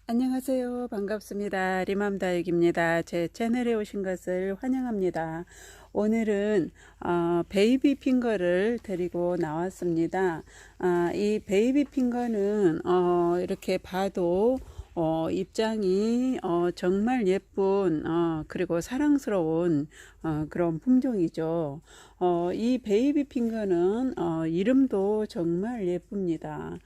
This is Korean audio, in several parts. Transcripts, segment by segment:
안녕하세요. 반갑습니다. 리맘다육입니다. 제 채널에 오신 것을 환영합니다. 오늘은 베이비 핑거를 데리고 나왔습니다. 이 베이비 핑거는 이렇게 봐도 입장이 정말 예쁜 그리고 사랑스러운 그런 품종이죠. 이 베이비 핑거는 이름도 정말 예쁩니다.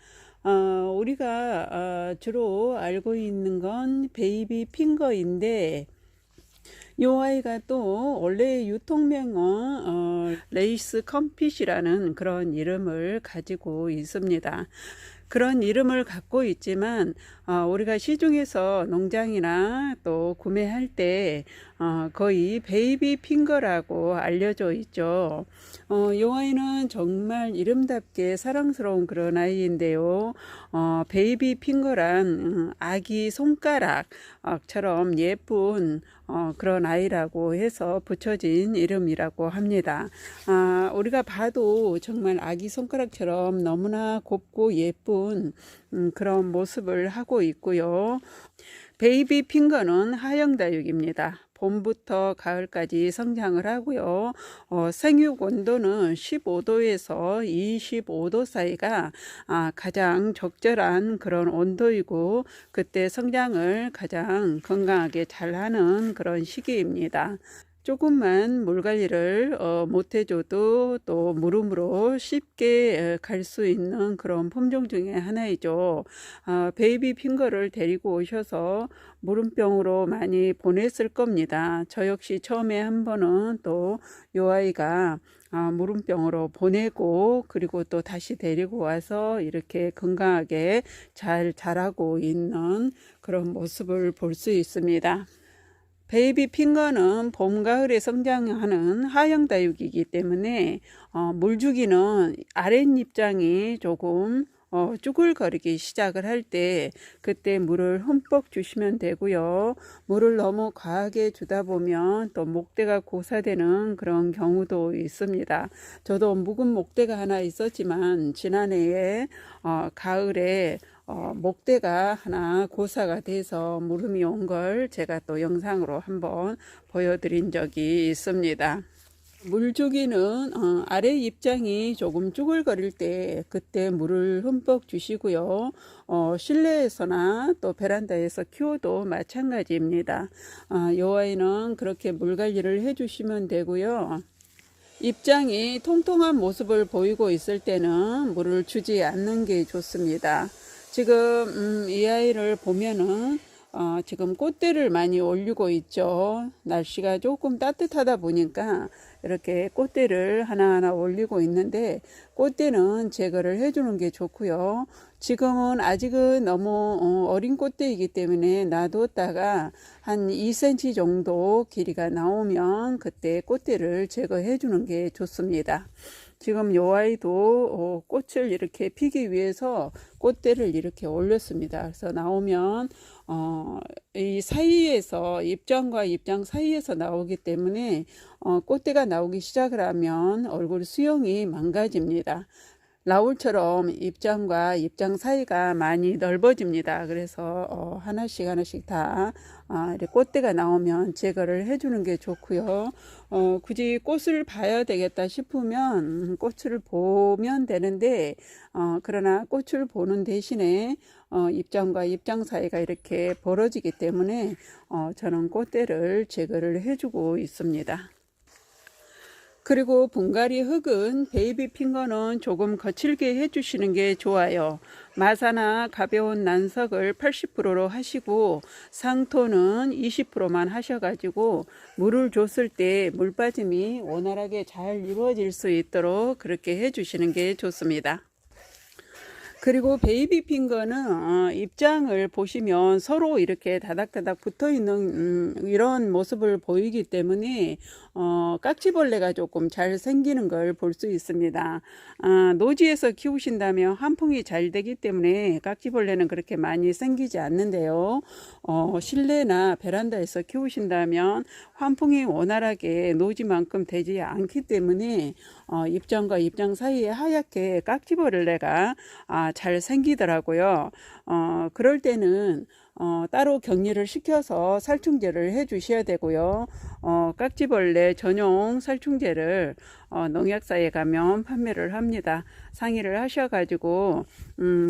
우리가 주로 알고 있는 건 베이비 핑거인데 요 아이가 또 원래 유통명은 레이스 컴핏이라는 그런 이름을 가지고 있습니다. 그런 이름을 갖고 있지만 우리가 시중에서 농장이나 또 구매할 때 거의 베이비 핑거라고 알려져 있죠. 이 아이는 정말 이름답게 사랑스러운 그런 아이인데요. 베이비 핑거란 아기 손가락처럼 예쁜 그런 아이라고 해서 붙여진 이름이라고 합니다. 우리가 봐도 정말 아기 손가락처럼 너무나 곱고 예쁜 그런 모습을 하고 있고요. 베이비 핑거는 하형다육입니다. 봄부터 가을까지 성장을 하고요. 생육 온도는 15도에서 25도 사이가 가장 적절한 그런 온도이고 그때 성장을 가장 건강하게 잘하는 그런 시기입니다. 조금만 물 관리를 못 해줘도 또 무름으로 쉽게 갈 수 있는 그런 품종 중에 하나이죠. 베이비 핑거를 데리고 오셔서 무름병으로 많이 보냈을 겁니다. 저 역시 처음에 한 번은 또 이 아이가 무름병으로 보내고 그리고 또 다시 데리고 와서 이렇게 건강하게 잘 자라고 있는 그런 모습을 볼 수 있습니다. 베이비 핑거는 봄, 가을에 성장하는 하형다육이기 때문에 물주기는 아랫입장이 조금 쭈글거리기 시작을 할 때 그때 물을 흠뻑 주시면 되고요. 물을 너무 과하게 주다 보면 또 목대가 고사되는 그런 경우도 있습니다. 저도 묵은 목대가 하나 있었지만 지난해에 가을에 목대가 하나 고사가 돼서 물음이 온 걸 제가 또 영상으로 한번 보여드린 적이 있습니다. 물주기는 아래 입장이 조금 쭈글거릴 때 그때 물을 흠뻑 주시고요. 실내에서나 또 베란다에서 키워도 마찬가지입니다. 이 아이는 그렇게 물 관리를 해주시면 되고요. 입장이 통통한 모습을 보이고 있을 때는 물을 주지 않는 게 좋습니다. 지금 이 아이를 보면은 지금 꽃대를 많이 올리고 있죠. 날씨가 조금 따뜻하다 보니까 이렇게 꽃대를 하나하나 올리고 있는데 꽃대는 제거를 해주는 게 좋고요. 지금은 아직은 너무 어린 꽃대이기 때문에 놔뒀다가 한 2cm 정도 길이가 나오면 그때 꽃대를 제거해 주는 게 좋습니다. 지금 요 아이도 꽃을 이렇게 피기 위해서 꽃대를 이렇게 올렸습니다. 그래서 나오면 이 사이에서 입장과 입장 사이에서 나오기 때문에 꽃대가 나오기 시작을 하면 얼굴 수영이 망가집니다. 라울처럼 입장과 입장 사이가 많이 넓어집니다. 그래서 하나씩 다 이렇게 꽃대가 나오면 제거를 해주는 게 좋고요. 굳이 꽃을 봐야 되겠다 싶으면 꽃을 보면 되는데 그러나 꽃을 보는 대신에 입장과 입장 사이가 이렇게 벌어지기 때문에 저는 꽃대를 제거를 해주고 있습니다. 그리고 분갈이 흙은 베이비 핑거는 조금 거칠게 해주시는 게 좋아요. 마사나 가벼운 난석을 80%로 하시고 상토는 20%만 하셔가지고 물을 줬을 때 물 빠짐이 원활하게 잘 이루어질 수 있도록 그렇게 해주시는 게 좋습니다. 그리고 베이비 핑거는 입장을 보시면 서로 이렇게 다닥다닥 붙어 있는 이런 모습을 보이기 때문에 깍지벌레가 조금 잘 생기는 걸 볼 수 있습니다. 노지에서 키우신다면 환풍이 잘 되기 때문에 깍지벌레는 그렇게 많이 생기지 않는데요. 실내나 베란다에서 키우신다면 환풍이 원활하게 노지만큼 되지 않기 때문에 입장과 입장 사이에 하얗게 깍지벌레가 잘 생기더라고요. 그럴 때는 따로 격리를 시켜서 살충제를 해 주셔야 되고요. 깍지벌레 전용 살충제를 농약사에 가면 판매를 합니다. 상의를 하셔가지고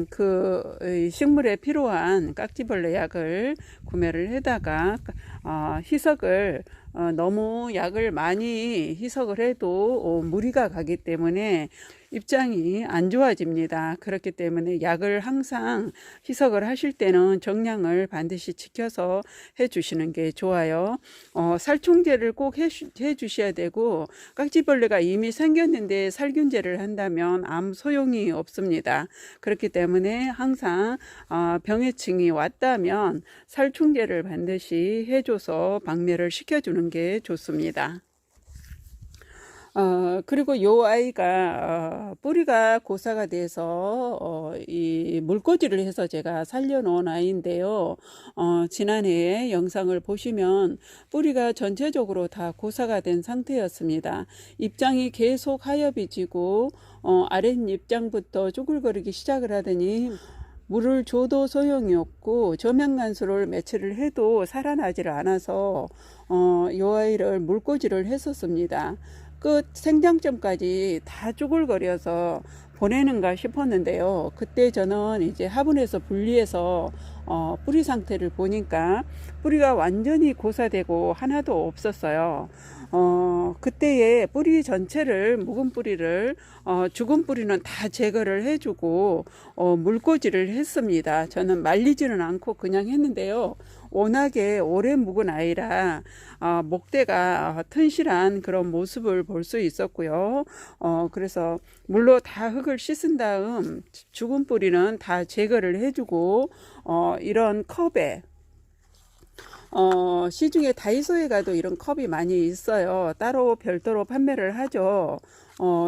그 식물에 필요한 깍지벌레 약을 구매를 해다가 희석을 너무 약을 많이 희석을 해도 무리가 가기 때문에 입장이 안 좋아집니다. 그렇기 때문에 약을 항상 희석을 하실 때는 정량을 반드시 지켜서 해 주시는 게 좋아요. 살충제를 꼭 해 주셔야 되고, 깍지벌레가 이미 생겼는데 살균제를 한다면 아무 소용이 없습니다. 그렇기 때문에 항상 병해충이 왔다면 살충제를 반드시 해줘서 박멸을 시켜주는 게 좋습니다. 그리고 요 아이가 뿌리가 고사가 돼서 이 물꽂이를 해서 제가 살려놓은 아이인데요. 지난해 영상을 보시면 뿌리가 전체적으로 다 고사가 된 상태였습니다. 입장이 계속 하엽이 지고 아랫입장부터 쭈글거리기 시작을 하더니 물을 줘도 소용이 없고 저명간수를 며칠을 해도 살아나지를 않아서 요 아이를 물꽂이를 했었습니다. 끝 생장점까지 다 쭈글거려서 보내는가 싶었는데요. 그때 저는 이제 화분에서 분리해서 뿌리 상태를 보니까 뿌리가 완전히 고사되고 하나도 없었어요. 그때의 뿌리 전체를 묵은 뿌리를 죽은 뿌리는 다 제거를 해주고 물꽂이를 했습니다. 저는 말리지는 않고 그냥 했는데요. 워낙에 오래 묵은 아이라 목대가 튼실한 그런 모습을 볼 수 있었고요. 그래서 물로 다 흙을 씻은 다음 죽은 뿌리는 다 제거를 해주고 이런 컵에 시중에 다이소에 가도 이런 컵이 많이 있어요. 따로 별도로 판매를 하죠.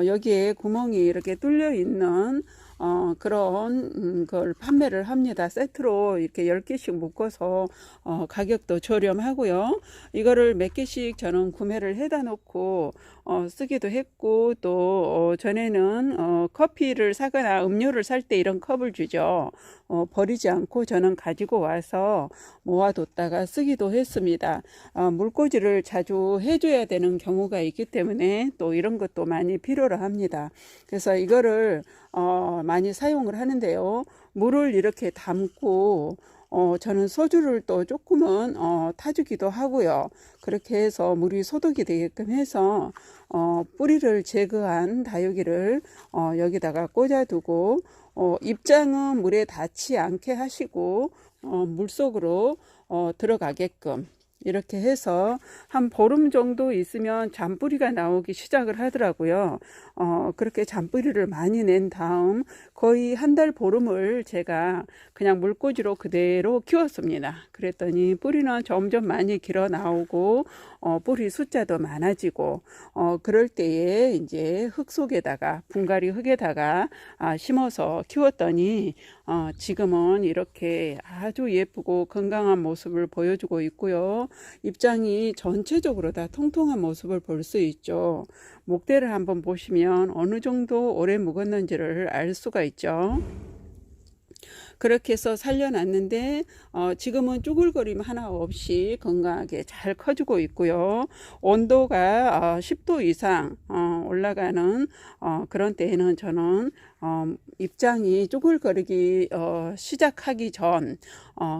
여기에 구멍이 이렇게 뚫려 있는 그런 걸 판매를 합니다. 세트로 이렇게 10개씩 묶어서 가격도 저렴하고요. 이거를 몇 개씩 저는 구매를 해다 놓고 쓰기도 했고, 또 전에는 커피를 사거나 음료를 살 때 이런 컵을 주죠. 버리지 않고 저는 가지고 와서 모아뒀다가 쓰기도 했습니다. 물꽂이를 자주 해줘야 되는 경우가 있기 때문에 또 이런 것도 많이 필요로 합니다. 그래서 이거를 많이 사용을 하는데요. 물을 이렇게 담고 저는 소주를 또 조금은 타주기도 하고요. 그렇게 해서 물이 소독이 되게끔 해서 뿌리를 제거한 다육이를 여기다가 꽂아두고 입장은 물에 닿지 않게 하시고 물속으로 들어가게끔 이렇게 해서 한 보름 정도 있으면 잔뿌리가 나오기 시작을 하더라고요. 그렇게 잔뿌리를 많이 낸 다음 거의 한 달 보름을 제가 그냥 물꽂이로 그대로 키웠습니다. 그랬더니 뿌리는 점점 많이 길어 나오고 뿌리 숫자도 많아지고 그럴 때에 이제 흙 속에다가 분갈이 흙에다가 심어서 키웠더니 지금은 이렇게 아주 예쁘고 건강한 모습을 보여주고 있고요. 입장이 전체적으로 다 통통한 모습을 볼 수 있죠. 목대를 한번 보시면 어느 정도 오래 묵었는지를 알 수가 있죠. 그렇게 해서 살려놨는데 지금은 쭈글거림 하나 없이 건강하게 잘 커지고 있고요. 온도가 10도 이상 올라가는 그런 때에는 저는 입장이 쭈글거리기 시작하기 전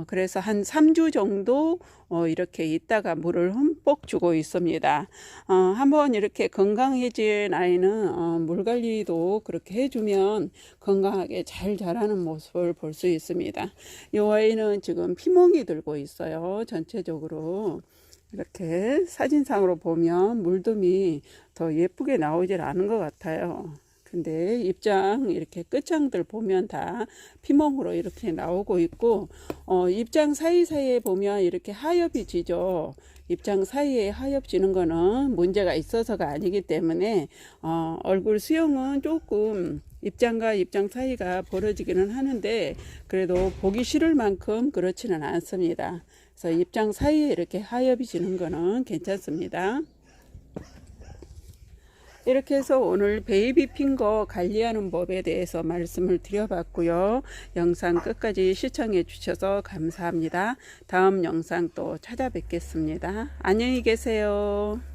그래서 한 3주 정도 이렇게 있다가 물을 흠뻑 주고 있습니다. 한번 이렇게 건강해진 아이는 물 관리도 그렇게 해주면 건강하게 잘 자라는 모습을 볼 수 있습니다. 이 아이는 지금 피멍이 들고 있어요. 전체적으로 이렇게 사진상으로 보면 물듬이 더 예쁘게 나오질 않은 것 같아요. 근데 입장 이렇게 끝장들 보면 다 피멍으로 이렇게 나오고 있고 입장 사이사이에 보면 이렇게 하엽이 지죠. 입장 사이에 하엽 지는 거는 문제가 있어서가 아니기 때문에 얼굴 수영은 조금 입장과 입장 사이가 벌어지기는 하는데 그래도 보기 싫을 만큼 그렇지는 않습니다. 그래서 입장 사이에 이렇게 하엽이 지는 거는 괜찮습니다. 이렇게 해서 오늘 베이비 핑거 관리하는 법에 대해서 말씀을 드려봤고요. 영상 끝까지 시청해 주셔서 감사합니다. 다음 영상 또 찾아뵙겠습니다. 안녕히 계세요.